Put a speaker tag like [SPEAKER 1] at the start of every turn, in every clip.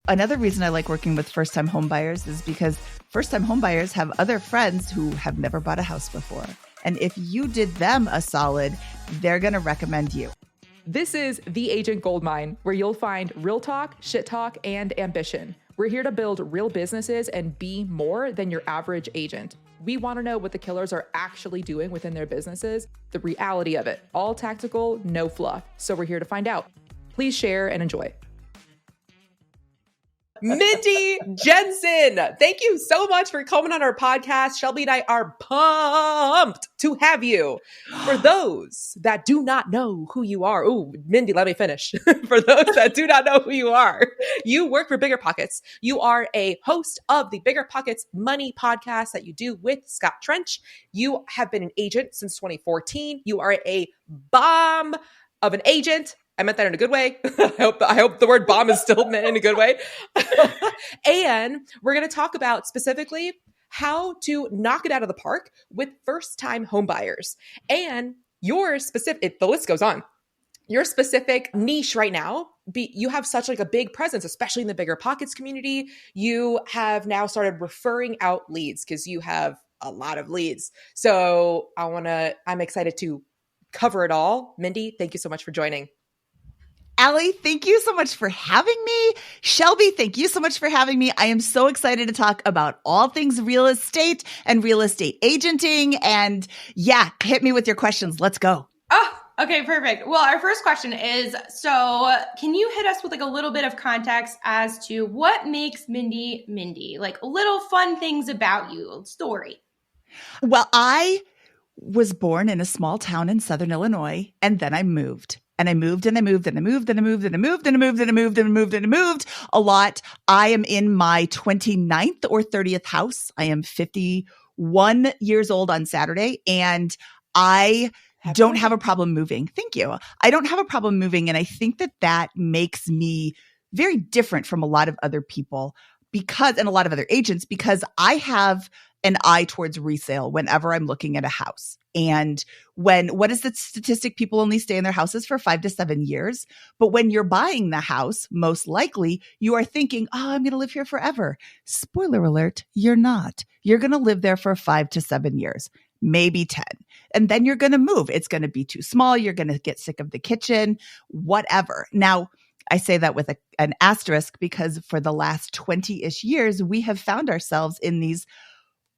[SPEAKER 1] Another reason I like working with first-time home buyers is because first-time home buyers have other friends who have never bought a house before. And if you did them a solid, they're going to recommend you.
[SPEAKER 2] This is The Agent Goldmine, where you'll find real talk, shit talk, and ambition. We're here to build real businesses and be more than your average agent. We want to know what the killers are actually doing within their businesses, the reality of it. All tactical, no fluff. So we're here to find out. Please share and enjoy. Mindy, Jensen, thank you so much for coming on our podcast. Shelby and I are pumped to have you. For those that do not know who you are, ooh, Mindy, let me finish. For those that do not know who you are, you work for Bigger Pockets. You are a host of the Bigger Pockets Money podcast that you do with Scott Trench. You have been an agent since 2014. You are a bomb of an agent. I meant that in a good way. I hope the word bomb is still meant in a good way. And we're going to talk about specifically how to knock it out of the park with first-time home buyers. And your specific, the list goes on. Your specific niche right now, you have such like a big presence, especially in the Bigger Pockets community. You have now started referring out leads because you have a lot of leads. So I'm excited to cover it all. Mindy, thank you so much for joining.
[SPEAKER 1] Allie, thank you so much for having me. Shelby, thank you so much for having me. I am so excited to talk about all things real estate and real estate agenting. And yeah, hit me with your questions. Let's go.
[SPEAKER 3] Oh, okay, perfect. Well, our first question is, so can you hit us with like a little bit of context as to what makes Mindy Mindy? Like little fun things about you, story.
[SPEAKER 1] Well, I was born in a small town in Southern Illinois, and then I moved. And I moved and I moved and I moved and I moved and I moved and I moved and I moved and I moved and I moved a lot. I am in my 29th or 30th house. I am 51 years old on Saturday, and I don't have a problem moving. Thank you. I don't have a problem moving. And I think that makes me very different from a lot of other people and a lot of other agents, because I have an eye towards resale whenever I'm looking at a house. And what is the statistic? People only stay in their houses for 5 to 7 years. But when you're buying the house, most likely you are thinking, oh, I'm going to live here forever. Spoiler alert, you're not. You're going to live there for 5 to 7 years, maybe 10. And then you're going to move. It's going to be too small. You're going to get sick of the kitchen, whatever. Now, I say that with an asterisk because for the last 20-ish years, we have found ourselves in these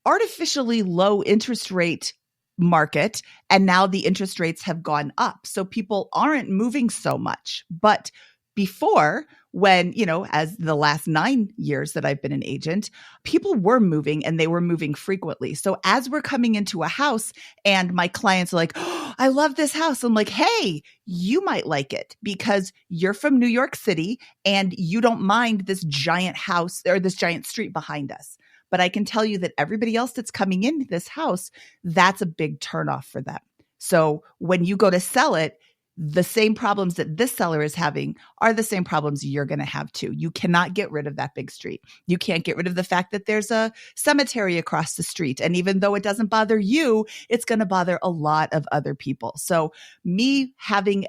[SPEAKER 1] artificially low interest rate market. And now the interest rates have gone up. So people aren't moving so much. But before, when, as the last 9 years that I've been an agent, people were moving and they were moving frequently. So as we're coming into a house and my clients are like, oh, I love this house. I'm like, hey, you might like it because you're from New York City and you don't mind this giant house or this giant street behind us. But I can tell you that everybody else that's coming into this house, that's a big turnoff for them. So when you go to sell it, the same problems that this seller is having are the same problems you're going to have too. You cannot get rid of that big street. You can't get rid of the fact that there's a cemetery across the street. And even though it doesn't bother you, it's going to bother a lot of other people. So me having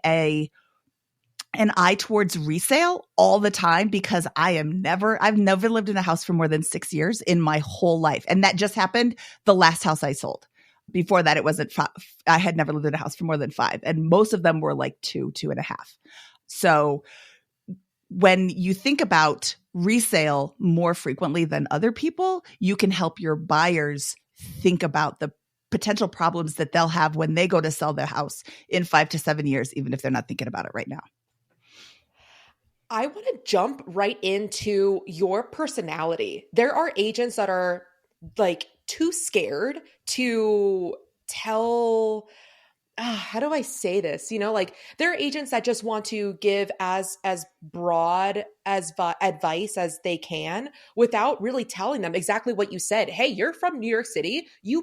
[SPEAKER 1] an eye towards resale all the time, because I've never lived in a house for more than 6 years in my whole life. And that just happened the last house I sold. Before that, it wasn't I had never lived in a house for more than 5. And most of them were like 2.5. So when you think about resale more frequently than other people, you can help your buyers think about the potential problems that they'll have when they go to sell their house in 5 to 7 years, even if they're not thinking about it right now.
[SPEAKER 2] I want to jump right into your personality. There are agents that are like too scared to tell, how do I say this? Like there are agents that just want to give as broad as advice as they can without really telling them exactly what you said. Hey, you're from New York City. You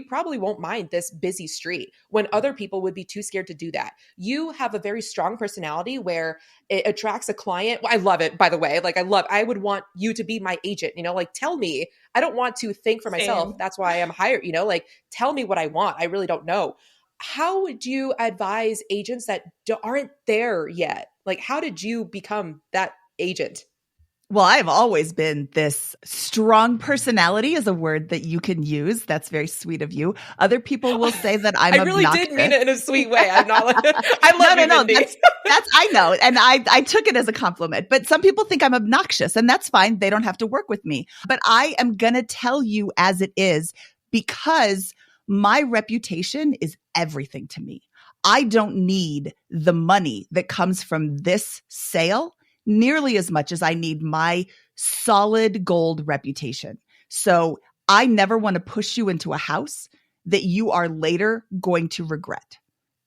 [SPEAKER 2] probably won't mind this busy street, when other people would be too scared to do that. You have a very strong personality where it attracts a client. I love it, by the way. Like I would want you to be my agent, like tell me. I don't want to think for myself.
[SPEAKER 3] Same.
[SPEAKER 2] That's why I'm hired, like tell me what I want. I really don't know. How would you advise agents that aren't there yet? Like, how did you become that agent?
[SPEAKER 1] Well, I've always been this strong personality is a word that you can use. That's very sweet of you. Other people will say that I'm
[SPEAKER 2] I really
[SPEAKER 1] obnoxious.
[SPEAKER 2] did mean it in a sweet way. I'm not like, I love you, Mindy.
[SPEAKER 1] That's I know. And I took it as a compliment, but some people think I'm obnoxious and that's fine. They don't have to work with me, but I am going to tell you as it is because my reputation is everything to me. I don't need the money that comes from this sale nearly as much as I need my solid gold reputation. So I never want to push you into a house that you are later going to regret.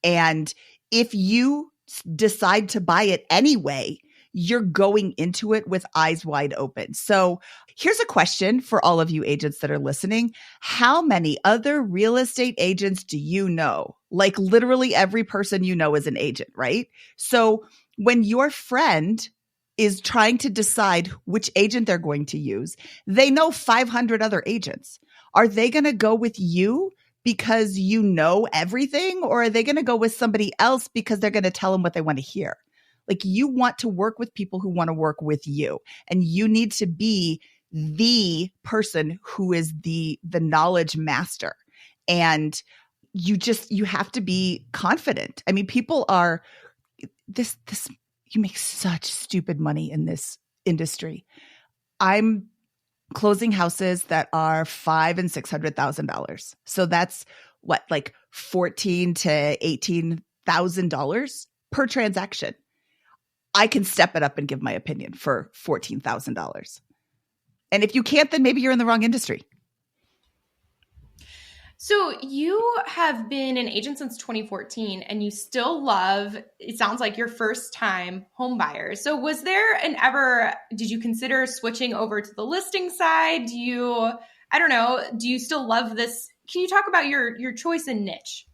[SPEAKER 1] And if you decide to buy it anyway, you're going into it with eyes wide open. So here's a question for all of you agents that are listening. How many other real estate agents do you know? Like literally every person you know is an agent, right? So when your friend is trying to decide which agent they're going to use, they know 500 other agents. Are they going to go with you because you know everything, or are they going to go with somebody else because they're going to tell them what they want to hear? Like you want to work with people who want to work with you, and you need to be the person who is the knowledge master. And you have to be confident. I mean, people are this you make such stupid money in this industry. I'm closing houses that are $500,000 and $600,000. So that's what, like $14,000 to $18,000 per transaction. I can step it up and give my opinion for $14,000. And if you can't, then maybe you're in the wrong industry.
[SPEAKER 3] So you have been an agent since 2014 and you still love, it sounds like, your first time home buyers. So was there did you consider switching over to the listing side? Do you still love this? Can you talk about your choice in niche?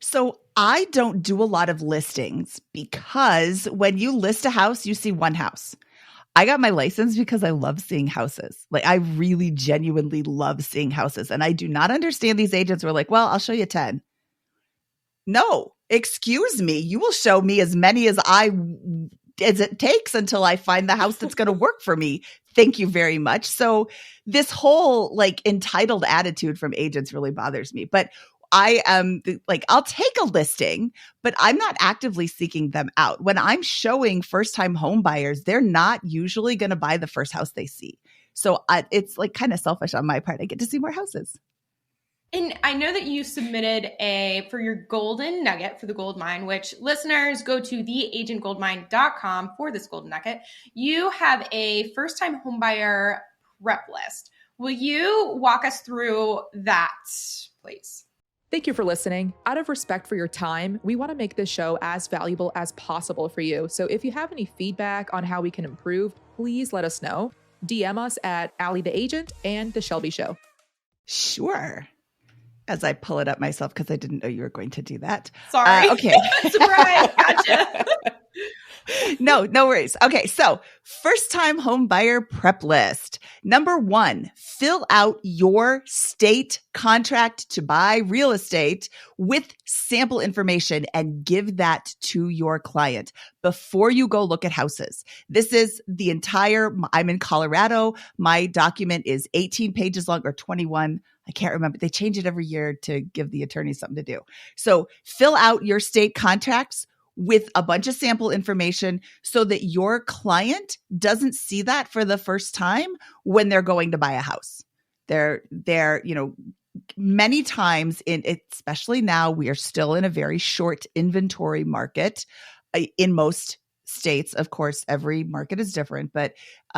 [SPEAKER 1] So I don't do a lot of listings because when you list a house, you see one house. I got my license because I love seeing houses. Like I really genuinely love seeing houses. And I do not understand these agents who are like, well, I'll show you 10. No, excuse me. You will show me as many as it takes until I find the house that's going to work for me. Thank you very much. So this whole like entitled attitude from agents really bothers me. But I am like, I'll take a listing, but I'm not actively seeking them out. When I'm showing first-time home buyers, they're not usually going to buy the first house they see. So it's like kind of selfish on my part. I get to see more houses.
[SPEAKER 3] And I know that you submitted for your golden nugget for the gold mine, which listeners go to theagentgoldmine.com for this golden nugget. You have a first-time homebuyer prep list. Will you walk us through that, please?
[SPEAKER 4] Thank you for listening. Out of respect for your time, we want to make this show as valuable as possible for you. So if you have any feedback on how we can improve, please let us know. DM us at Allie the Agent and The Shelby Show.
[SPEAKER 1] Sure. As I pull it up myself because I didn't know you were going to do that.
[SPEAKER 3] Sorry.
[SPEAKER 1] Okay.
[SPEAKER 3] Surprise. Gotcha.
[SPEAKER 1] No worries. Okay. So first time home buyer prep list. Number 1, fill out your state contract to buy real estate with sample information and give that to your client before you go look at houses. This is I'm in Colorado. My document is 18 pages long or 21. I can't remember. They change it every year to give the attorney something to do. So fill out your state contracts with a bunch of sample information so that your client doesn't see that for the first time when they're going to buy a house. They're many times especially now, we are still in a very short inventory market in most states. Of course, every market is different, but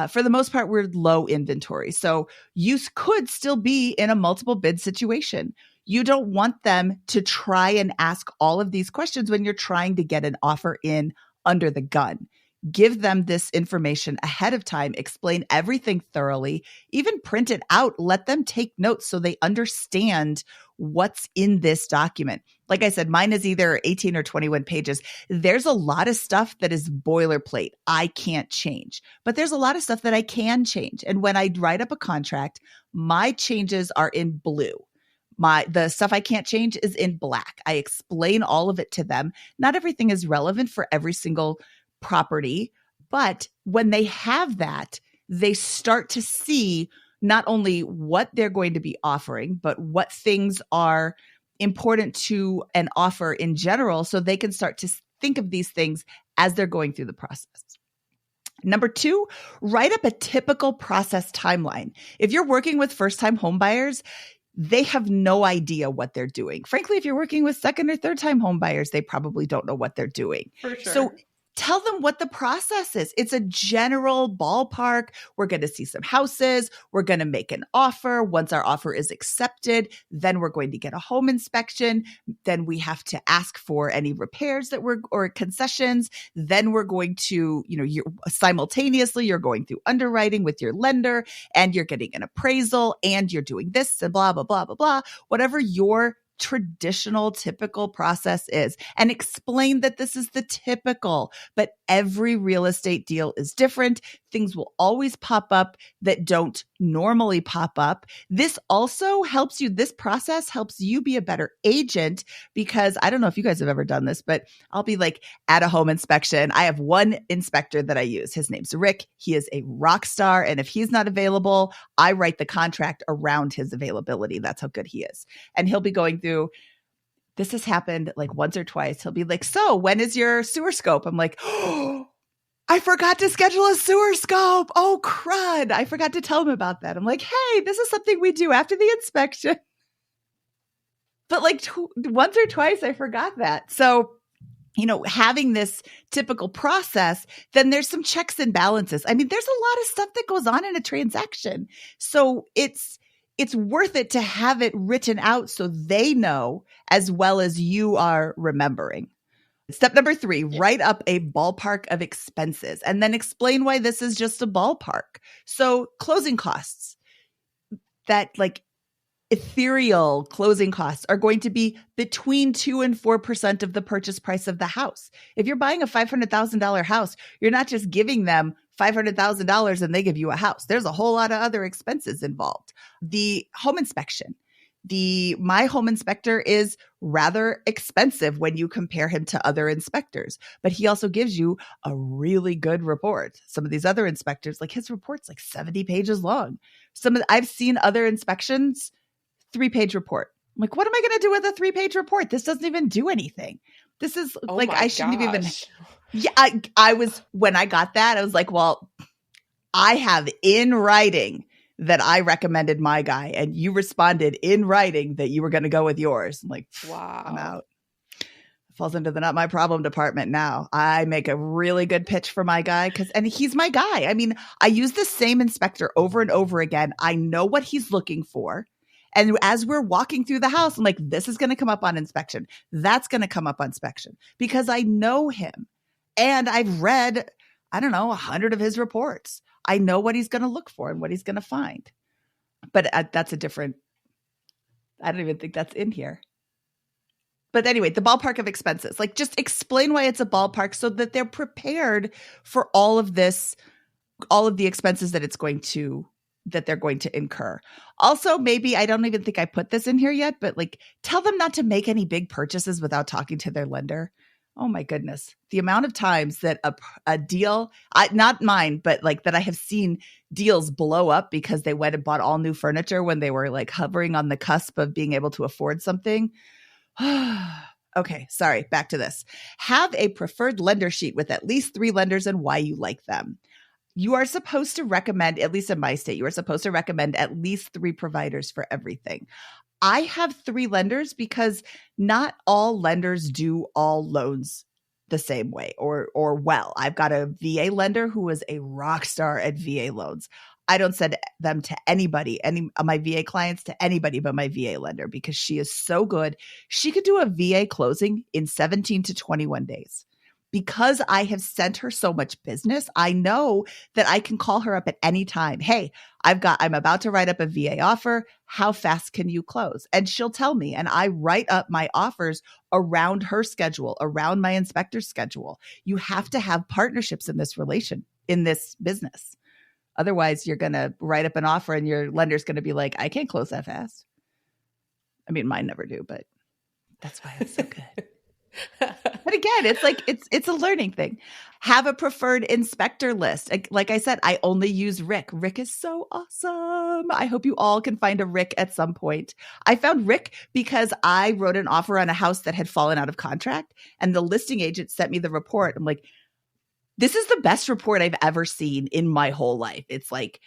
[SPEAKER 1] for the most part, we're low inventory. So you could still be in a multiple bid situation. You don't want them to try and ask all of these questions when you're trying to get an offer in under the gun. Give them this information ahead of time, explain everything thoroughly, even print it out, let them take notes so they understand what's in this document. Like I said, mine is either 18 or 21 pages. There's a lot of stuff that is boilerplate. I can't change, but there's a lot of stuff that I can change. And when I write up a contract, my changes are in blue. The stuff I can't change is in black. I explain all of it to them. Not everything is relevant for every single property, But when they have that, they start to see not only what they're going to be offering, but what things are important to an offer in general, so they can start to think of these things as they're going through the process. Number 2, write up a typical process timeline. If you're working with first-time home buyers, they have no idea what they're doing. Frankly, if you're working with second or third-time home buyers, they probably don't know what they're doing.
[SPEAKER 3] For sure.
[SPEAKER 1] So tell them what the process is. It's a general ballpark. We're going to see some houses. We're going to make an offer. Once our offer is accepted, then we're going to get a home inspection. Then we have to ask for any repairs or concessions. Then we're going to, simultaneously, you're going through underwriting with your lender, and you're getting an appraisal, and you're doing this and blah, blah, blah, blah, blah, whatever your traditional, typical process is, and explain that this is the typical, but every real estate deal is different. Things will always pop up that don't normally pop up. This also helps you. This process helps you be a better agent, because I don't know if you guys have ever done this, but I'll be like at a home inspection. I have one inspector that I use. His name's Rick. He is a rock star. And if he's not available, I write the contract around his availability. That's how good he is. And he'll be going through, this has happened like once or twice. He'll be like, so when is your sewer scope? I'm like, oh, I forgot to schedule a sewer scope. Oh, crud. I forgot to tell him about that. I'm like, hey, this is something we do after the inspection. But like once or twice, I forgot that. So, having this typical process, then there's some checks and balances. I mean, there's a lot of stuff that goes on in a transaction. So it's worth it to have it written out so they know as well as you are remembering. Step number 3, write up a ballpark of expenses and then explain why this is just a ballpark. So closing costs, that like ethereal closing costs, are going to be between 2 and 4% of the purchase price of the house. If you're buying a $500,000 house, you're not just giving them $500,000 and they give you a house. There's a whole lot of other expenses involved. The home inspection. My home inspector is rather expensive when you compare him to other inspectors, but he also gives you a really good report. Some of these other inspectors, like his report's like 70 pages long. I've seen other inspections, 3-page report. I'm like, what am I going to do with a 3-page report? This doesn't even do anything. This is I shouldn't have even. Yeah, when I got that, I was like, well, I have in writing that I recommended my guy, and you responded in writing that you were going to go with yours. I'm like, wow, I'm out. It falls into the not my problem department now. I make a really good pitch for my guy and he's my guy. I mean, I use the same inspector over and over again. I know what he's looking for. And as we're walking through the house, I'm like, this is going to come up on inspection. That's going to come up on inspection, because I know him and I've read, 100 of his reports. I know what he's going to look for and what he's going to find. But that's a different, I don't even think that's in here. But anyway, the ballpark of expenses, like just explain why it's a ballpark so that they're prepared for all of this, all of the expenses that they're going to incur. Also, maybe, I don't even think I put this in here yet, but like tell them not to make any big purchases without talking to their lender. Oh my goodness. The amount of times that a deal, not mine, but like that I have seen deals blow up because they went and bought all new furniture when they were like hovering on the cusp of being able to afford something. Okay, sorry, back to this. Have a preferred lender sheet with at least 3 lenders and why you like them. You are supposed to recommend, at least in my state, you are supposed to recommend at least 3 providers for everything. I have 3 lenders because not all lenders do all loans the same way or well. I've got a VA lender who is a rock star at VA loans. I don't send them to anybody, my VA clients to anybody but my VA lender, because she is so good. She could do a VA closing in 17 to 21 days. Because I have sent her so much business, I know that I can call her up at any time. Hey, I'm about to write up a VA offer. How fast can you close? And she'll tell me, and I write up my offers around her schedule, around my inspector's schedule. You have to have partnerships in this business. Otherwise, you're going to write up an offer and your lender's going to be like, I can't close that fast. I mean, mine never do, but that's why it's so good. But again, it's like, it's a learning thing. Have a preferred inspector list. Like I said, I only use Rick. Rick is so awesome. I hope you all can find a Rick at some point. I found Rick because I wrote an offer on a house that had fallen out of contract, and the listing agent sent me the report. I'm like, this is the best report I've ever seen in my whole life. It's like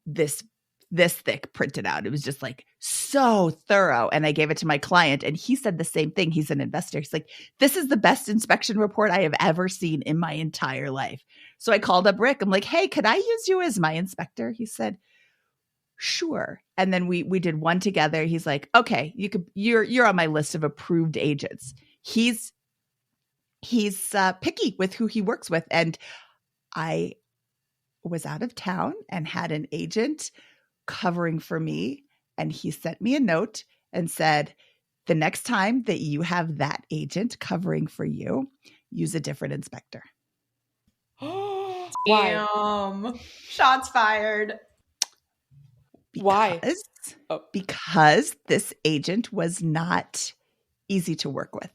[SPEAKER 1] this thick printed out. It was just like so thorough. And I gave it to my client, and he said the same thing. He's an investor. He's like, this is the best inspection report I have ever seen in my entire life. So I called up Rick. I'm like, hey, could I use you as my inspector? He said, sure. And then we did one together. He's like, okay, you're on my list of approved agents. He's picky with who he works with. And I was out of town and had an agent covering for me, and he sent me a note and said, the next time that you have that agent covering for you, use a different inspector.
[SPEAKER 2] Why?
[SPEAKER 3] Damn. Shots fired.
[SPEAKER 2] Why?
[SPEAKER 1] Because this agent was not easy to work with.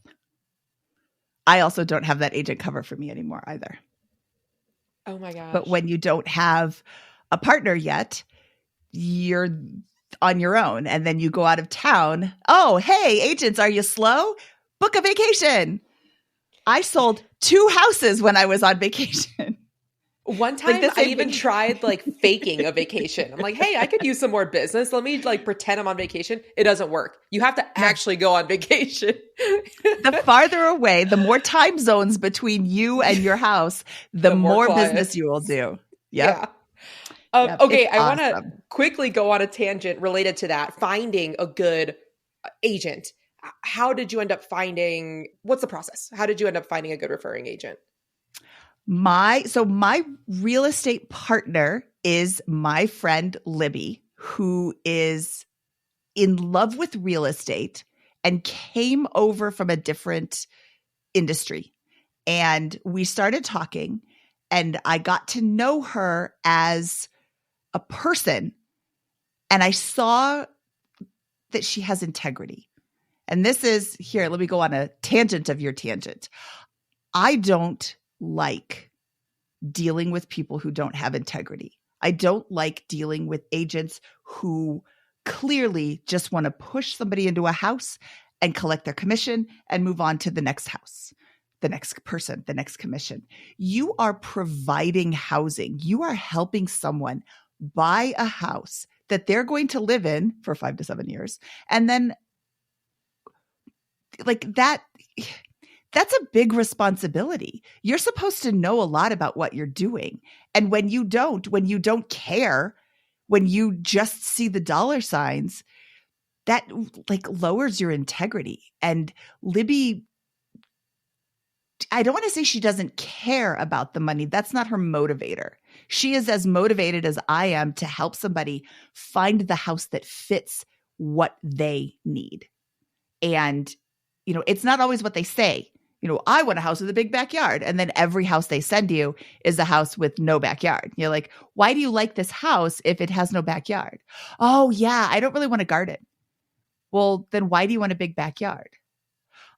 [SPEAKER 1] I also don't have that agent cover for me anymore either.
[SPEAKER 2] Oh my gosh.
[SPEAKER 1] But when you don't have a partner yet, you're on your own, and then you go out of town. Oh, hey, agents, are you slow? Book a vacation. I sold 2 houses when I was on vacation.
[SPEAKER 2] One time I even tried like faking a vacation. I'm like, hey, I could use some more business. Let me like pretend I'm on vacation. It doesn't work. You have to actually go on vacation.
[SPEAKER 1] The farther away, the more time zones between you and your house, the more business you will do. Yep.
[SPEAKER 2] Yeah. Okay, I want to
[SPEAKER 1] awesome.
[SPEAKER 2] quickly go on a tangent related to that. Finding a good agent. How did you end up finding, what's the process? How did you end up finding a good referring agent?
[SPEAKER 1] My real estate partner is my friend Libby, who is in love with real estate and came over from a different industry. And we started talking, and I got to know her as a person, and I saw that she has integrity. And this is, here, let me go on a tangent of your tangent. I don't like dealing with people who don't have integrity. I don't like dealing with agents who clearly just want to push somebody into a house and collect their commission and move on to the next house, the next person, the next commission. You are providing housing. You are helping someone buy a house that they're going to live in for 5 to 7 years. And then like that's a big responsibility. You're supposed to know a lot about what you're doing. And when you don't care, when you just see the dollar signs, that like lowers your integrity. And Libby, I don't want to say she doesn't care about the money. That's not her motivator. She is as motivated as I am to help somebody find the house that fits what they need. And, you know, it's not always what they say. You know, I want a house with a big backyard. And then every house they send you is a house with no backyard. You're like, why do you like this house if it has no backyard? Oh, yeah, I don't really want a garden. Well, then why do you want a big backyard?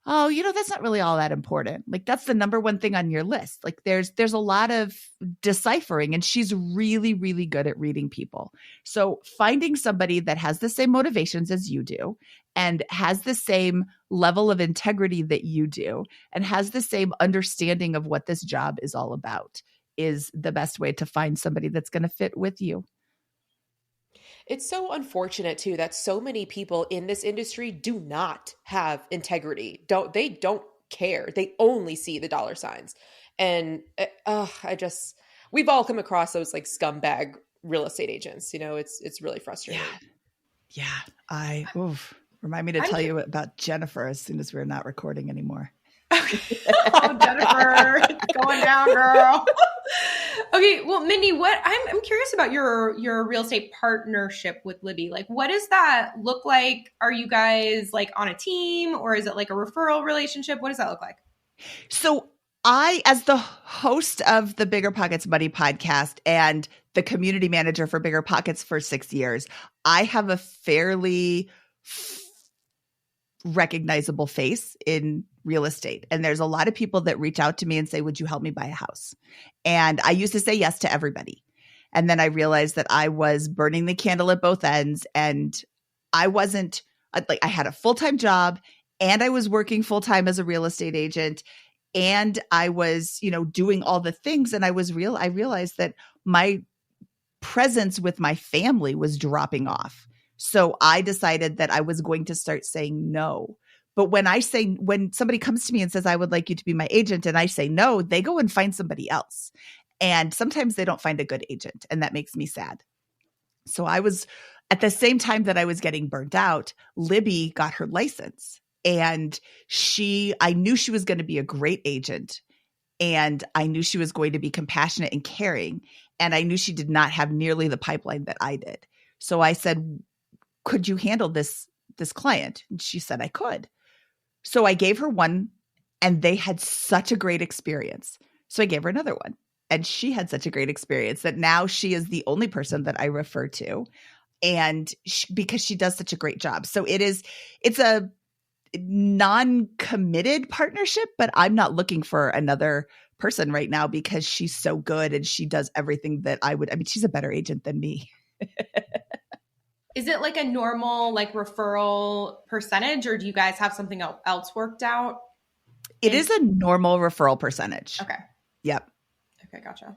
[SPEAKER 1] Oh, you know, that's not really all that important. Like, that's the number one thing on your list. Like, there's a lot of deciphering, and she's really, really good at reading people. So finding somebody that has the same motivations as you do and has the same level of integrity that you do and has the same understanding of what this job is all about is the best way to find somebody that's going to fit with you.
[SPEAKER 2] It's so unfortunate too that so many people in this industry do not have integrity. They don't care. They only see the dollar signs. And we've all come across those like scumbag real estate agents. You know, it's really frustrating.
[SPEAKER 1] Yeah. Remind me to tell you about Jennifer as soon as we're not recording anymore.
[SPEAKER 3] Oh, Jennifer, it's going down, girl. Okay, well, Mindy, I'm curious about your real estate partnership with Libby. Like, what does that look like? Are you guys like on a team, or is it like a referral relationship? What does that look like?
[SPEAKER 1] So I, as the host of the Bigger Pockets Money podcast and the community manager for Bigger Pockets for 6 years, I have a fairly recognizable face in real estate. And there's a lot of people that reach out to me and say, would you help me buy a house? And I used to say yes to everybody. And then I realized that I was burning the candle at both ends, and I wasn't like, I had a full-time job and I was working full-time as a real estate agent, and I was, doing all the things. And I realized that my presence with my family was dropping off. So I decided that I was going to start saying no. But when somebody comes to me and says, I would like you to be my agent, and I say no, they go and find somebody else. And sometimes they don't find a good agent, and that makes me sad. So I was, at the same time that I was getting burnt out, Libby got her license, and I knew she was going to be a great agent, and I knew she was going to be compassionate and caring, and I knew she did not have nearly the pipeline that I did. So I said, could you handle this client? And she said I could. So I gave her one, and they had such a great experience. So I gave her another one, and she had such a great experience that now she is the only person that I refer to, and because she does such a great job. So it's a non-committed partnership, but I'm not looking for another person right now because she's so good and she does everything that she's a better agent than me.
[SPEAKER 3] Is it like a normal referral percentage, or do you guys have something else worked out?
[SPEAKER 1] It is a normal referral percentage.
[SPEAKER 3] Okay.
[SPEAKER 1] Yep.
[SPEAKER 3] Okay, gotcha.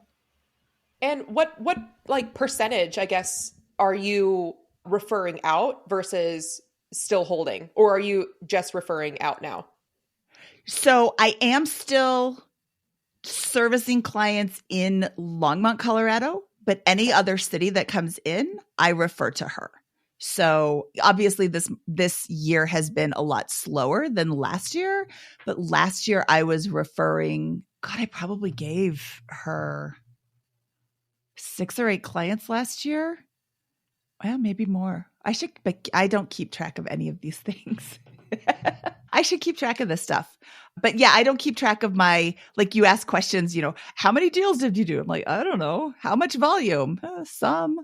[SPEAKER 2] And what percentage, I guess, are you referring out versus still holding, or are you just referring out now?
[SPEAKER 1] So I am still servicing clients in Longmont, Colorado, but any other city that comes in, I refer to her. So obviously this year has been a lot slower than last year, but last year I was referring, I probably gave her 6 or 8 clients last year. Well, maybe more. But I don't keep track of any of these things. I should keep track of this stuff. But yeah, I don't keep track of you ask questions, how many deals did you do? I'm like, I don't know. How much volume? Some.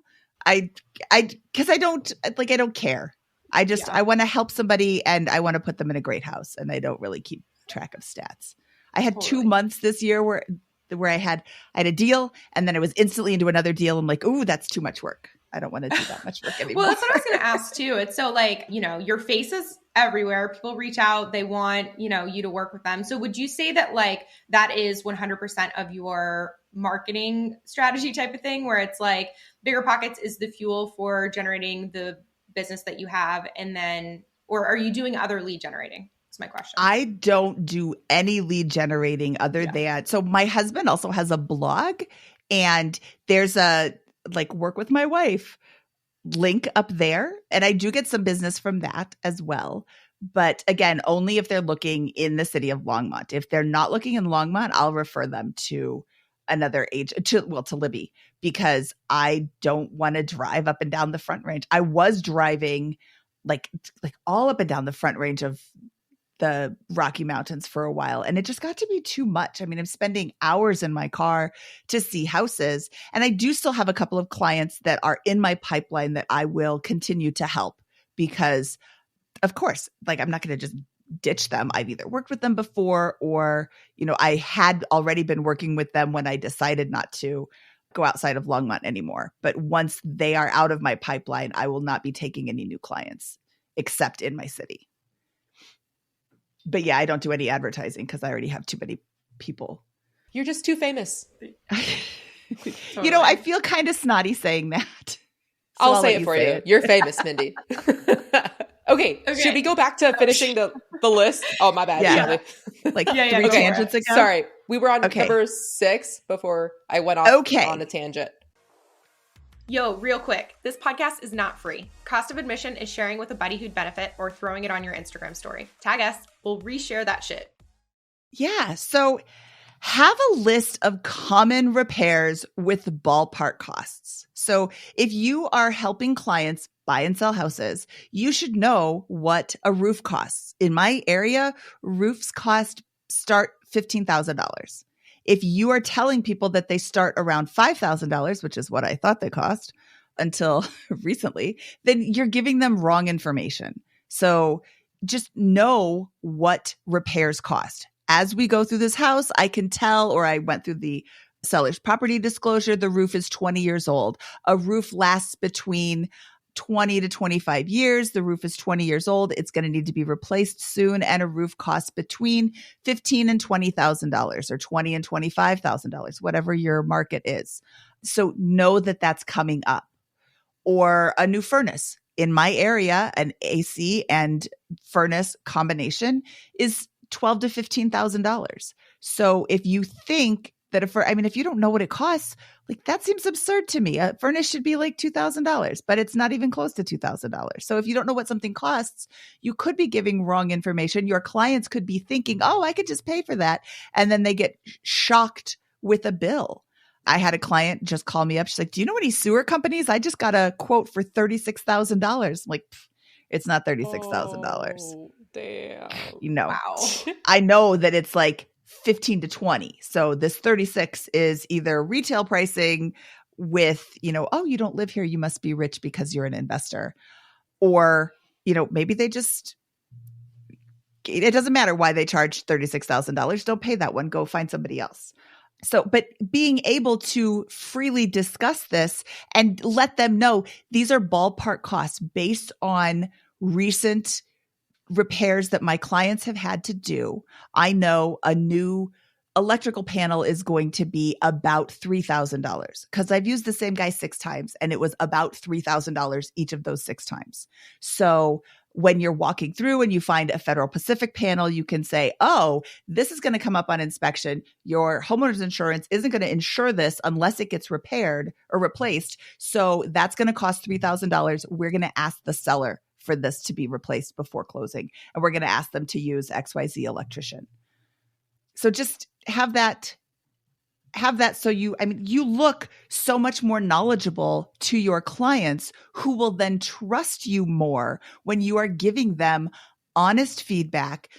[SPEAKER 1] Because I don't care. I want to help somebody, and I want to put them in a great house, and I don't really keep track of stats. I had 2 months this year where I had a deal, and then I was instantly into another deal. I'm like, ooh, that's too much work. I don't want to do that much work anymore.
[SPEAKER 3] Well, that's what I was going to ask too. It's so your face is everywhere. People reach out. They want, you to work with them. So would you say that that is 100% of your marketing strategy type of thing, where it's Bigger Pockets is the fuel for generating the business that you have? And then, or are you doing other lead generating? That's my question.
[SPEAKER 1] I don't do any lead generating other than, so my husband also has a blog, and there's a work with my wife link up there. And I do get some business from that as well. But again, only if they're looking in the city of Longmont. If they're not looking in Longmont, I'll refer them to another agent, to Libby, because I don't want to drive up and down the Front Range. I was driving like all up and down the Front Range of the Rocky Mountains for a while, and it just got to be too much. I mean, I'm spending hours in my car to see houses, and I do still have a couple of clients that are in my pipeline that I will continue to help because, of course, I'm not going to just ditch them. I've either worked with them before, or, I had already been working with them when I decided not to go outside of Longmont anymore. But once they are out of my pipeline, I will not be taking any new clients except in my city. But yeah, I don't do any advertising because I already have too many people.
[SPEAKER 2] You're just too famous.
[SPEAKER 3] Totally.
[SPEAKER 1] I feel kind of snotty saying that. So
[SPEAKER 2] I'll say it for you. You're famous, Mindy. Okay. Should we go back to finishing the list? Oh, my bad.
[SPEAKER 1] Yeah.
[SPEAKER 2] Shelley.
[SPEAKER 1] 3 tangents ago?
[SPEAKER 2] Sorry. We were on number 6 before I went off on a tangent.
[SPEAKER 3] Yo, real quick, this podcast is not free. Cost of admission is sharing with a buddy who'd benefit or throwing it on your Instagram story. Tag us. We'll reshare that shit.
[SPEAKER 1] Yeah. So have a list of common repairs with ballpark costs. So if you are helping clients buy and sell houses, you should know what a roof costs. In my area, roofs start $15,000. If you are telling people that they start around $5,000, which is what I thought they cost until recently, then you're giving them wrong information. So just know what repairs cost. As we go through this house, I can tell, or I went through the seller's property disclosure, the roof is 20 years old. A roof lasts between 20 to 25 years. The roof is 20 years old. It's going to need to be replaced soon. And a roof costs between $15,000 and $20,000 or $20,000 and $25,000, whatever your market is. So know that that's coming up. Or a new furnace. In my area, an AC and furnace combination is $12,000 to $15,000. So if you think that if you don't know what it costs, like that seems absurd to me. A furnace should be like $2,000, but it's not even close to $2,000. So if you don't know what something costs, you could be giving wrong information. Your clients could be thinking, oh, I could just pay for that. And then they get shocked with a bill. I had a client just call me up. She's like, do you know any sewer companies? I just got a quote for $36,000. I'm like, it's not $36,000.
[SPEAKER 2] Oh, damn.
[SPEAKER 3] Wow.
[SPEAKER 1] I know that it's like 15 to 20. So this 36 is either retail pricing with, oh, you don't live here, you must be rich because you're an investor. Or, maybe they just, it doesn't matter why they charge $36,000. Don't pay that one. Go find somebody else. So, but being able to freely discuss this and let them know these are ballpark costs based on recent repairs that my clients have had to do. I know a new electrical panel is going to be about $3,000 because I've used the same guy 6 times and it was about $3,000 each of those 6 times. So when you're walking through and you find a Federal Pacific panel, you can say, oh, this is going to come up on inspection. Your homeowner's insurance isn't going to insure this unless it gets repaired or replaced. So that's going to cost $3,000. We're going to ask the seller for this to be replaced before closing. And we're going to ask them to use XYZ electrician. So just have that so you look so much more knowledgeable to your clients who will then trust you more when you are giving them honest feedback.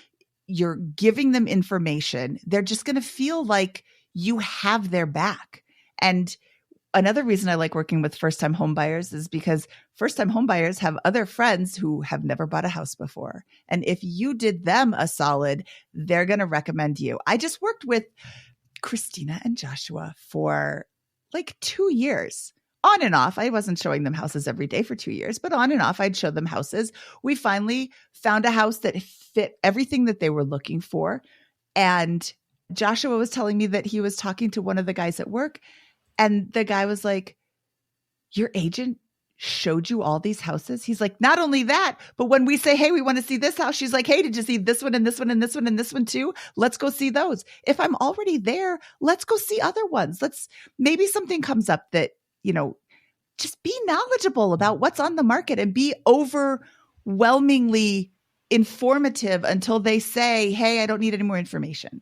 [SPEAKER 1] You're giving them information. They're just going to feel like you have their back. And another reason I like working with first-time homebuyers is because first-time homebuyers have other friends who have never bought a house before. And if you did them a solid, they're going to recommend you. I just worked with Christina and Joshua for like 2 years on and off. I wasn't showing them houses every day for 2 years, but on and off, I'd show them houses. We finally found a house that fit everything that they were looking for. And Joshua was telling me that he was talking to one of the guys at work. And the guy was like, your agent showed you all these houses? He's like, not only that, but when we say, hey, we want to see this house, she's like, hey, did you see this one and this one and this one and this one too? Let's go see those. If I'm already there, let's go see other ones. Maybe something comes up that, just be knowledgeable about what's on the market and be overwhelmingly informative until they say, hey, I don't need any more information.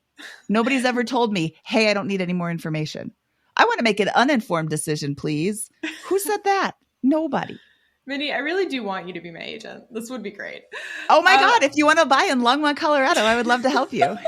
[SPEAKER 1] Nobody's ever told me, hey, I don't need any more information. I want to make an uninformed decision, please. Who said that? Nobody.
[SPEAKER 3] Mindy, I really do want you to be my agent. This would be great.
[SPEAKER 1] Oh my God. If you want to buy in Longmont, Colorado, I would love to help you.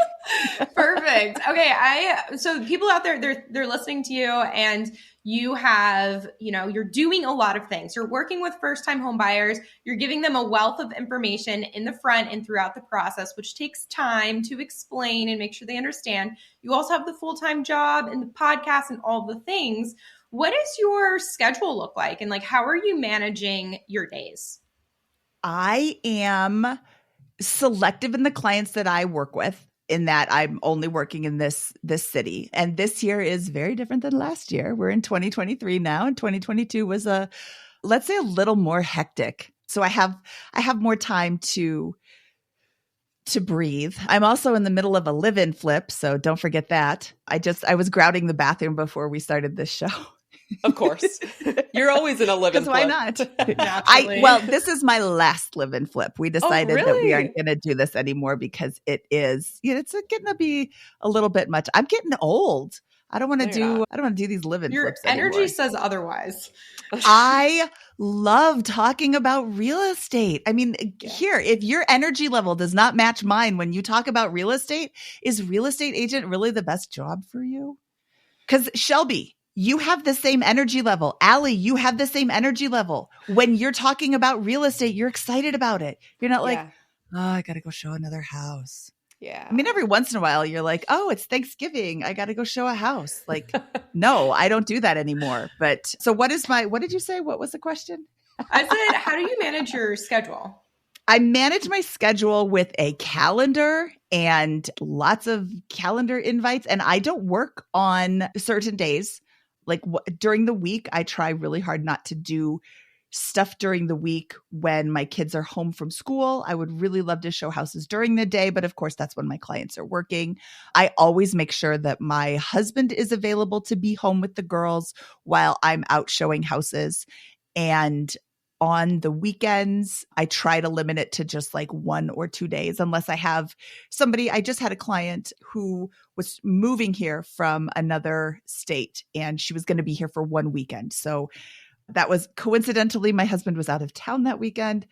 [SPEAKER 3] Perfect. Okay. So people out there, they're listening to you and you have, you're doing a lot of things. You're working with first-time home buyers. You're giving them a wealth of information in the front and throughout the process, which takes time to explain and make sure they understand. You also have the full-time job and the podcast and all the things. What does your schedule look like? And how are you managing your days?
[SPEAKER 1] I am selective in the clients that I work with, in that I'm only working in this city. And this year is very different than last year. We're in 2023 now, and 2022 was let's say a little more hectic. So I have more time to breathe. I'm also in the middle of a live-in flip, so don't forget that. I was grouting the bathroom before we started this show.
[SPEAKER 2] Of course. You're always in a live-in flip.
[SPEAKER 1] Why not?
[SPEAKER 3] Naturally.
[SPEAKER 1] This is my last live-in flip. We decided that we aren't going to do this anymore because it is, it's getting to be a little bit much. I'm getting old. I don't want to do these live-in flips anymore.
[SPEAKER 3] Your energy says otherwise.
[SPEAKER 1] I love talking about real estate. I mean, here, if your energy level does not match mine when you talk about real estate, is real estate agent really the best job for you? Because Shelby, you have the same energy level. Allie, you have the same energy level. When you're talking about real estate, you're excited about it. You're not like, Oh, I got to go show another house.
[SPEAKER 2] Yeah.
[SPEAKER 1] I mean, every once in a while you're like, oh, it's Thanksgiving. I got to go show a house. Like, no, I don't do that anymore. But so what did you say? What was the question?
[SPEAKER 3] I said, how do you manage your schedule?
[SPEAKER 1] I manage my schedule with a calendar and lots of calendar invites. And I don't work on certain days. Like during the week, I try really hard not to do stuff during the week when my kids are home from school. I would really love to show houses during the day, but of course, that's when my clients are working. I always make sure that my husband is available to be home with the girls while I'm out showing houses. And on the weekends, I try to limit it to just like 1 or 2 days, unless I have somebody. I just had a client who was moving here from another state, and she was going to be here for 1 weekend. So that was coincidentally, my husband was out of town that weekend.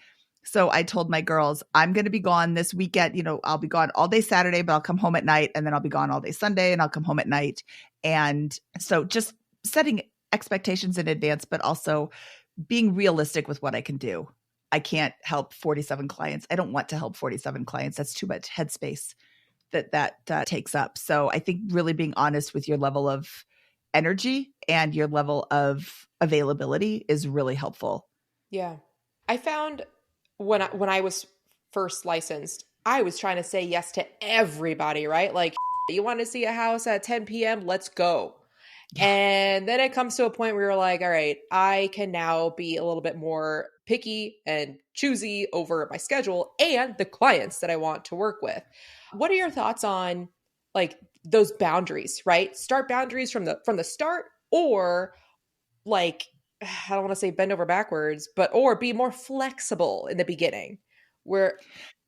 [SPEAKER 1] So I told my girls, I'm going to be gone this weekend. I'll be gone all day Saturday, but I'll come home at night. And then I'll be gone all day Sunday and I'll come home at night. And so just setting expectations in advance, but also being realistic with what I can do. I can't help 47 clients. I don't want to help 47 clients. That's too much headspace that takes up. So I think really being honest with your level of energy and your level of availability is really helpful.
[SPEAKER 2] Yeah. I found when I was first licensed, I was trying to say yes to everybody, right? Like, you want to see a house at 10 p.m.? Let's go. Yeah. And then it comes to a point where you're like, all right, I can now be a little bit more picky and choosy over my schedule and the clients that I want to work with. What are your thoughts on like those boundaries, right? Start boundaries from the start, or like, I don't want to say bend over backwards, or be more flexible in the beginning. What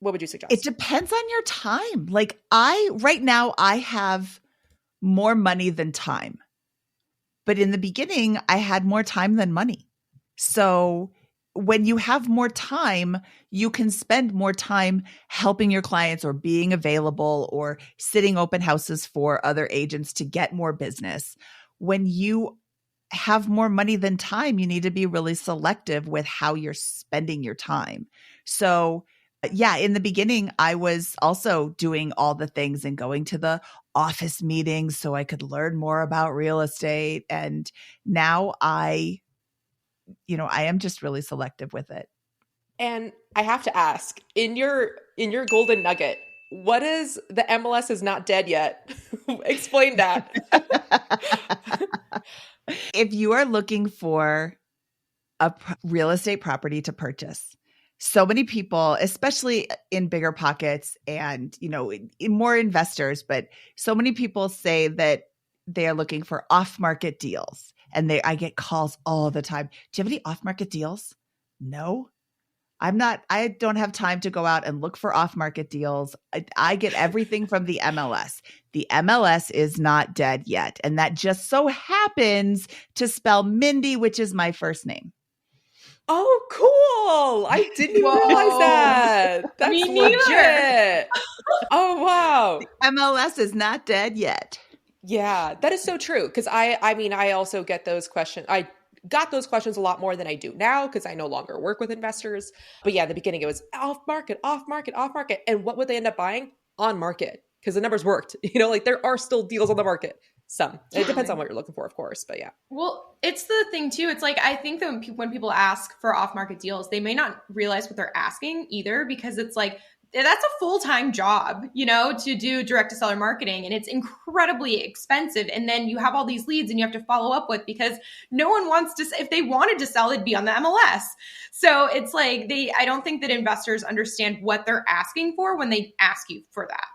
[SPEAKER 2] would you suggest?
[SPEAKER 1] It depends on your time. Like right now I have more money than time. But in the beginning, I had more time than money. So when you have more time, you can spend more time helping your clients or being available or sitting open houses for other agents to get more business. When you have more money than time, you need to be really selective with how you're spending your time. So yeah, in the beginning, I was also doing all the things and going to the office meetings so I could learn more about real estate. And now I am just really selective with it.
[SPEAKER 2] And I have to ask, in your golden nugget, what is the MLS is not dead yet? Explain that.
[SPEAKER 1] If you are looking for a real estate property to purchase, so many people, especially in bigger pockets and, more investors, but so many people say that they are looking for off-market deals. And I get calls all the time. Do you have any off-market deals? No, I don't have time to go out and look for off-market deals. I get everything from the MLS. The MLS is not dead yet. And that just so happens to spell Mindy, which is my first name.
[SPEAKER 2] Oh, cool. I didn't even realize that. That's
[SPEAKER 3] Me neither.
[SPEAKER 2] Legit. Oh, wow.
[SPEAKER 1] MLS is not dead yet.
[SPEAKER 2] Yeah, that is so true. Because I also get those questions. I got those questions a lot more than I do now because I no longer work with investors. But yeah, in the beginning, it was off market. And what would they end up buying? On market. Because the numbers worked. There are still deals on the market. Some. It depends on what you're looking for, of course, but yeah.
[SPEAKER 3] Well, it's the thing too. It's like, I think that when people ask for off-market deals, they may not realize what they're asking either, because it's like, that's a full-time job, to do direct-to-seller marketing, and it's incredibly expensive. And then you have all these leads and you have to follow up with, because no one wants to, if they wanted to sell, it'd be on the MLS. So it's like, I don't think that investors understand what they're asking for when they ask you for that.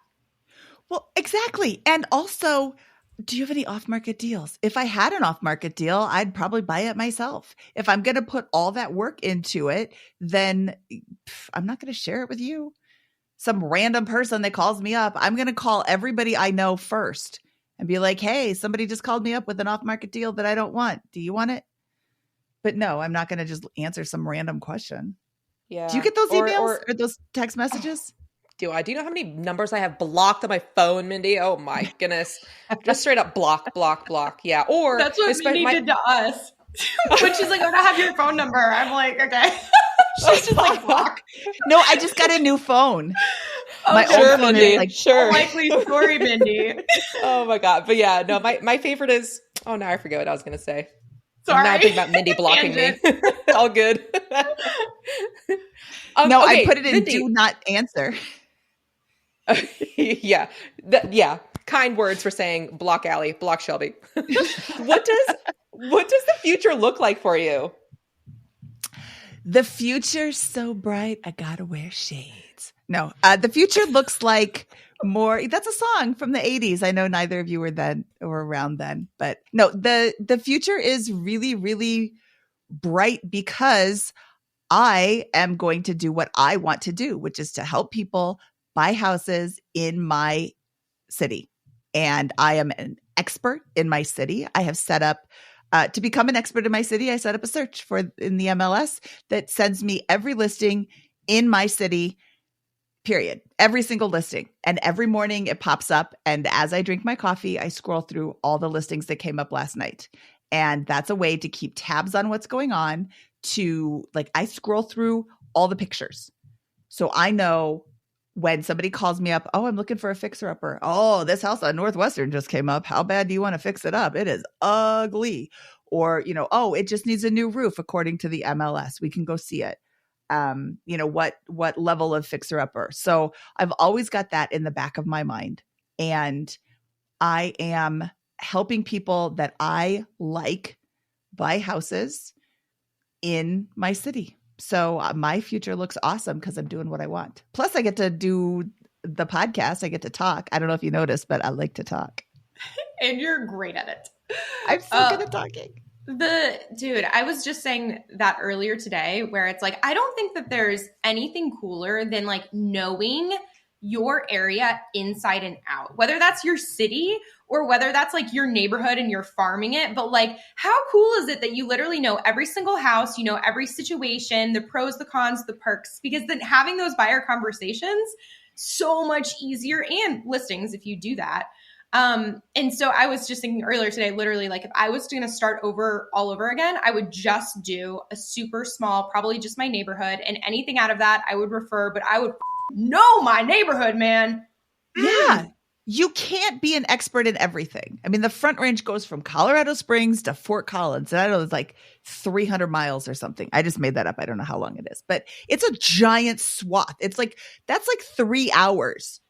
[SPEAKER 1] Well, exactly. And also, do you have any off-market deals? If I had an off-market deal, I'd probably buy it myself. If I'm going to put all that work into it, then I'm not going to share it with you. Some random person that calls me up, I'm going to call everybody I know first and be like, hey, somebody just called me up with an off-market deal that I don't want. Do you want it? But no, I'm not going to just answer some random question.
[SPEAKER 2] Yeah.
[SPEAKER 1] Do you get those emails or those text messages?
[SPEAKER 2] Do I? Do you know how many numbers I have blocked on my phone, Mindy? Oh my goodness. Just straight up block. Yeah. Or
[SPEAKER 3] that's what Mindy did to us. When she's like, oh, I have your phone number. I'm like, okay. She's just like, block.
[SPEAKER 1] No, I just got a new phone.
[SPEAKER 3] Oh,
[SPEAKER 1] My
[SPEAKER 2] Sure,
[SPEAKER 1] old phone
[SPEAKER 2] Mindy.
[SPEAKER 1] is like,
[SPEAKER 2] Sure.
[SPEAKER 3] likely story, Mindy.
[SPEAKER 2] Oh my God. But yeah, no, my favorite is, oh, now I forget what I was going to say.
[SPEAKER 3] Sorry.
[SPEAKER 2] Now I'm thinking about Mindy blocking me. All good.
[SPEAKER 1] no,
[SPEAKER 2] okay,
[SPEAKER 1] I put it in
[SPEAKER 2] Mindy.
[SPEAKER 1] do not answer.
[SPEAKER 2] Yeah. Yeah. Kind words for saying block Allie, block Shelby. What does the future look like for you?
[SPEAKER 1] The future's so bright, I gotta wear shades. No, the future looks like more. That's a song from the 80s. I know neither of you were then or around then, but no, the future is really, really bright because I am going to do what I want to do, which is to help people buy houses in my city. And I am an expert in my city. I have set up to become an expert in my city. I set up a search in the MLS that sends me every listing in my city, period. Every single listing. And every morning it pops up. And as I drink my coffee, I scroll through all the listings that came up last night. And that's a way to keep tabs on what's going on. I scroll through all the pictures. So I know when somebody calls me up, oh, I'm looking for a fixer-upper. Oh, this house on Northwestern just came up. How bad do you want to fix it up? It is ugly. Or, oh, it just needs a new roof according to the MLS. We can go see it. What level of fixer-upper. So I've always got that in the back of my mind. And I am helping people that I like buy houses in my city. So my future looks awesome because I'm doing what I want. Plus, I get to do the podcast. I get to talk. I don't know if you noticed, but I like to talk.
[SPEAKER 3] And you're great at it.
[SPEAKER 1] I'm so good at talking.
[SPEAKER 3] Dude, I was just saying that earlier today where it's like, I don't think that there's anything cooler than like knowing your area inside and out, whether that's your city or whether that's like your neighborhood and you're farming it. But like, how cool is it that you literally know every single house, you know, every situation, the pros, the cons, the perks, because then having those buyer conversations, so much easier, and listings if you do that. And so I was just thinking earlier today, literally, like if I was going to start all over again, I would just do a super small, probably just my neighborhood, and anything out of that I would refer, but I would know my neighborhood, man.
[SPEAKER 1] Yeah. You can't be an expert in everything. I mean, the Front Range goes from Colorado Springs to Fort Collins. And I know it's like 300 miles or something. I just made that up. I don't know how long it is, but it's a giant swath. That's like 3 hours.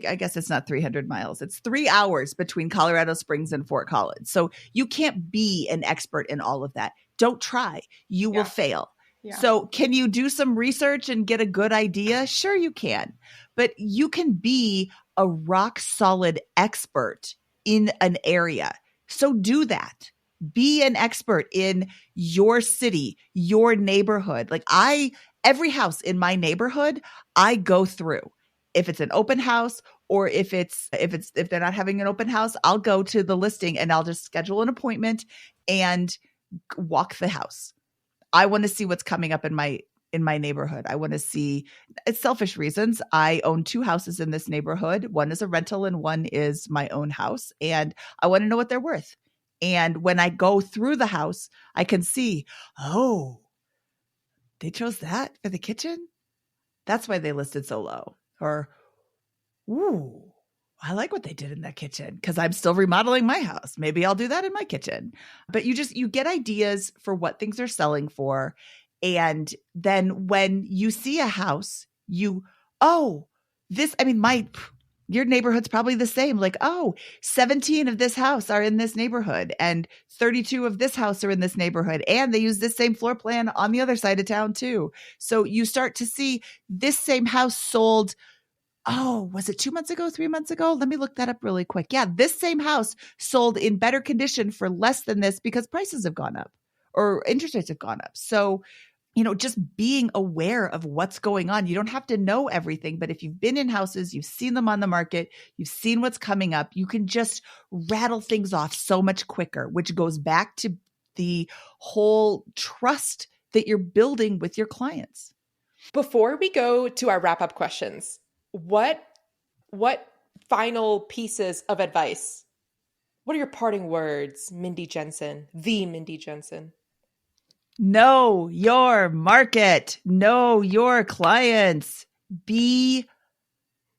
[SPEAKER 1] I guess it's not 300 miles. It's 3 hours between Colorado Springs and Fort Collins. So you can't be an expert in all of that. Don't try. You will fail. Yeah. So can you do some research and get a good idea? Sure you can. But you can be a rock solid expert in an area. So do that. Be an expert in your city, your neighborhood. Like every house in my neighborhood, I go through. If it's an open house or if they're not having an open house, I'll go to the listing and I'll just schedule an appointment and walk the house. I want to see what's coming up in my neighborhood. I want to see, it's selfish reasons. I own 2 houses in this neighborhood. One is a rental and one is my own house. And I want to know what they're worth. And when I go through the house, I can see, oh, they chose that for the kitchen? That's why they listed so low. Or, ooh, I like what they did in that kitchen because I'm still remodeling my house. Maybe I'll do that in my kitchen. But you get ideas for what things are selling for. And then when you see a house, your neighborhood's probably the same. Like, 17 of this house are in this neighborhood and 32 of this house are in this neighborhood. And they use this same floor plan on the other side of town too. So you start to see this same house sold. Oh, was it 2 months ago, 3 months ago? Let me look that up really quick. Yeah, this same house sold in better condition for less than this because prices have gone up or interest rates have gone up. So, just being aware of what's going on. You don't have to know everything, but if you've been in houses, you've seen them on the market, you've seen what's coming up, you can just rattle things off so much quicker, which goes back to the whole trust that you're building with your clients.
[SPEAKER 2] Before we go to our wrap-up questions, what final pieces of advice? What are your parting words, Mindy Jensen, the Mindy Jensen?
[SPEAKER 1] Know your market. Know your clients. Be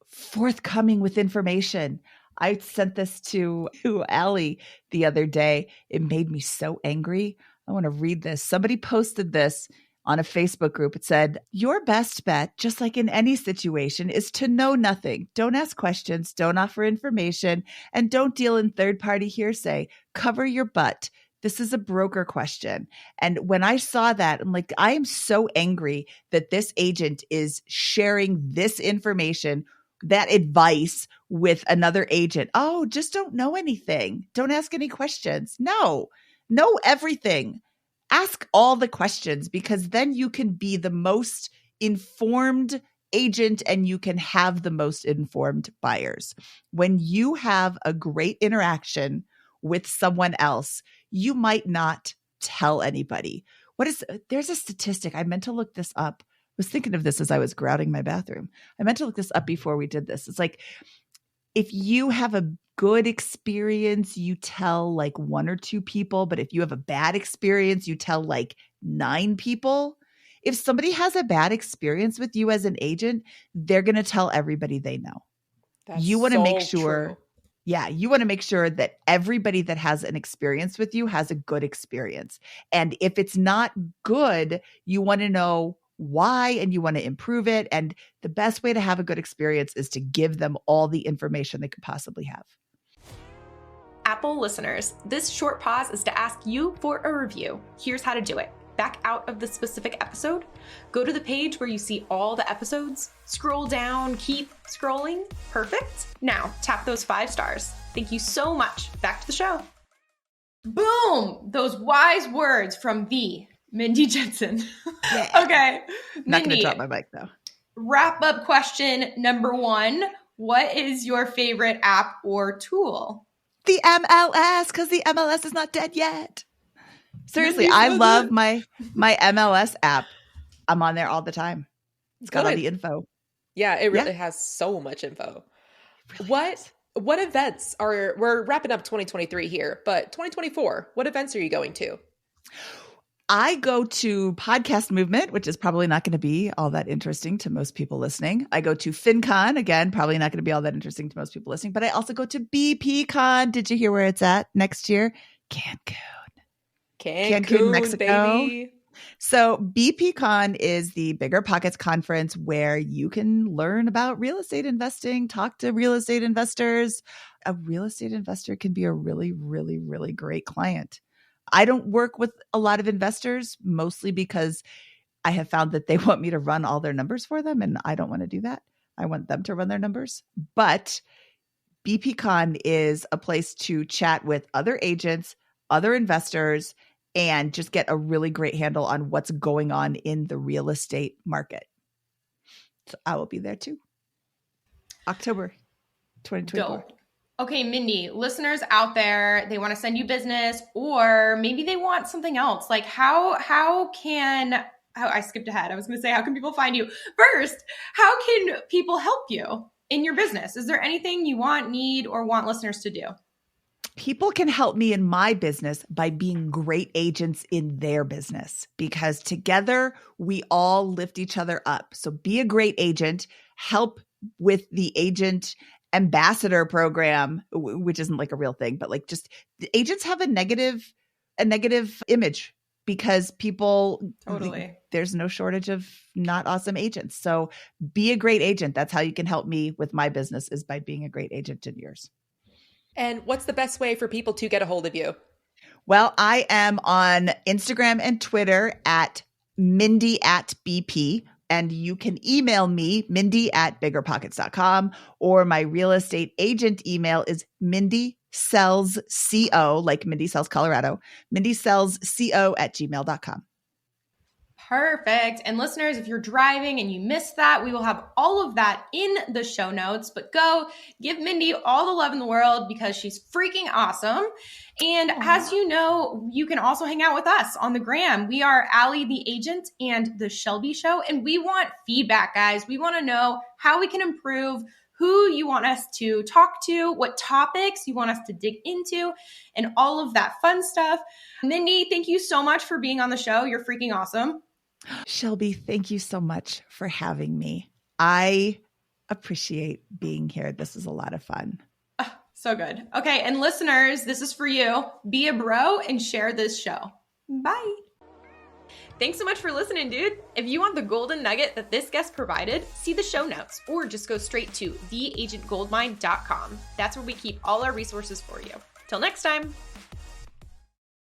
[SPEAKER 1] forthcoming with information. I sent this to Allie the other day. It made me so angry. I want to read this. Somebody posted this on a Facebook group. It said, your best bet, just like in any situation, is to know nothing. Don't ask questions. Don't offer information. And don't deal in third-party hearsay. Cover your butt. This is a broker question. And when I saw that, I'm like, I am so angry that this agent is sharing this information, that advice with another agent. Oh, just don't know anything. Don't ask any questions. No, know everything. Ask all the questions, because then you can be the most informed agent and you can have the most informed buyers. When you have a great interaction with someone else, you might not tell anybody. There's a statistic. I meant to look this up. I was thinking of this as I was grouting my bathroom. I meant to look this up before we did this. It's like, if you have a good experience, you tell like 1 or 2 people. But if you have a bad experience, you tell like 9 people. If somebody has a bad experience with you as an agent, they're going to tell everybody they know. You want to make sure.
[SPEAKER 2] True.
[SPEAKER 1] Yeah, you want to make sure that everybody that has an experience with you has a good experience. And if it's not good, you want to know why and you want to improve it. And the best way to have a good experience is to give them all the information they could possibly have.
[SPEAKER 3] Apple listeners, this short pause is to ask you for a review. Here's how to do it. Back out of the specific episode, go to the page where you see all the episodes, scroll down, keep scrolling. Perfect. Now tap those 5 stars. Thank you so much. Back to the show. Boom! Those wise words from the Mindy Jensen.
[SPEAKER 1] Yeah.
[SPEAKER 3] Okay.
[SPEAKER 1] Not going to
[SPEAKER 3] Mindy,
[SPEAKER 1] drop my mic though.
[SPEAKER 3] wrap up question number 1. What is your favorite app or tool?
[SPEAKER 1] The MLS, because the MLS is not dead yet. Seriously, I love my MLS app. I'm on there all the time. It's got all the info.
[SPEAKER 2] Yeah, it really has so much info. Really what events we're wrapping up 2023 here, but 2024, what events are you going to?
[SPEAKER 1] I go to Podcast Movement, which is probably not going to be all that interesting to most people listening. I go to FinCon, again, probably not going to be all that interesting to most people listening, but I also go to BPCon. Did you hear where it's at next year? Cancun, Mexico.
[SPEAKER 2] Baby.
[SPEAKER 1] So BPCon is the Bigger Pockets conference where you can learn about real estate investing, talk to real estate investors. A real estate investor can be a really, really, really great client. I don't work with a lot of investors, mostly because I have found that they want me to run all their numbers for them, and I don't want to do that. I want them to run their numbers. But BPCon is a place to chat with other agents, other investors, and just get a really great handle on what's going on in the real estate market. So I will be there too. October 2024.
[SPEAKER 3] Dope. Okay, Mindy, listeners out there, they want to send you business, or maybe they want something else. Like how can I skipped ahead. I was going to say, how can people find you? First, how can people help you in your business? Is there anything you need, or want listeners to do?
[SPEAKER 1] People can help me in my business by being great agents in their business, because together we all lift each other up. So be a great agent, help with the agent ambassador program, which isn't like a real thing, but like just the agents have a negative image because people, there's no shortage of not awesome agents. So be a great agent. That's how you can help me with my business, is by being a great agent in yours.
[SPEAKER 2] And what's the best way for people to get a hold of you?
[SPEAKER 1] Well, I am on Instagram and Twitter at Mindy at BP. And you can email me, mindy@biggerpockets.com, or my real estate agent email is mindysellsco, like Mindy Sells Colorado, mindysellsco@gmail.com.
[SPEAKER 3] Perfect. And listeners, if you're driving and you missed that, we will have all of that in the show notes. But go give Mindy all the love in the world, because she's freaking awesome. And as you know, you can also hang out with us on the gram. We are Allie the Agent and The Shelby Show. And we want feedback, guys. We want to know how we can improve, who you want us to talk to, what topics you want us to dig into, and all of that fun stuff. Mindy, thank you so much for being on the show. You're freaking awesome.
[SPEAKER 1] Shelby, thank you so much for having me. I appreciate being here. This is a lot of fun.
[SPEAKER 3] So good. Okay, and listeners, this is for you. Be a bro and share this show. Bye. Thanks so much for listening, dude. If you want the golden nugget that this guest provided, see the show notes or just go straight to theagentgoldmine.com. That's where we keep all our resources for you. Till next time.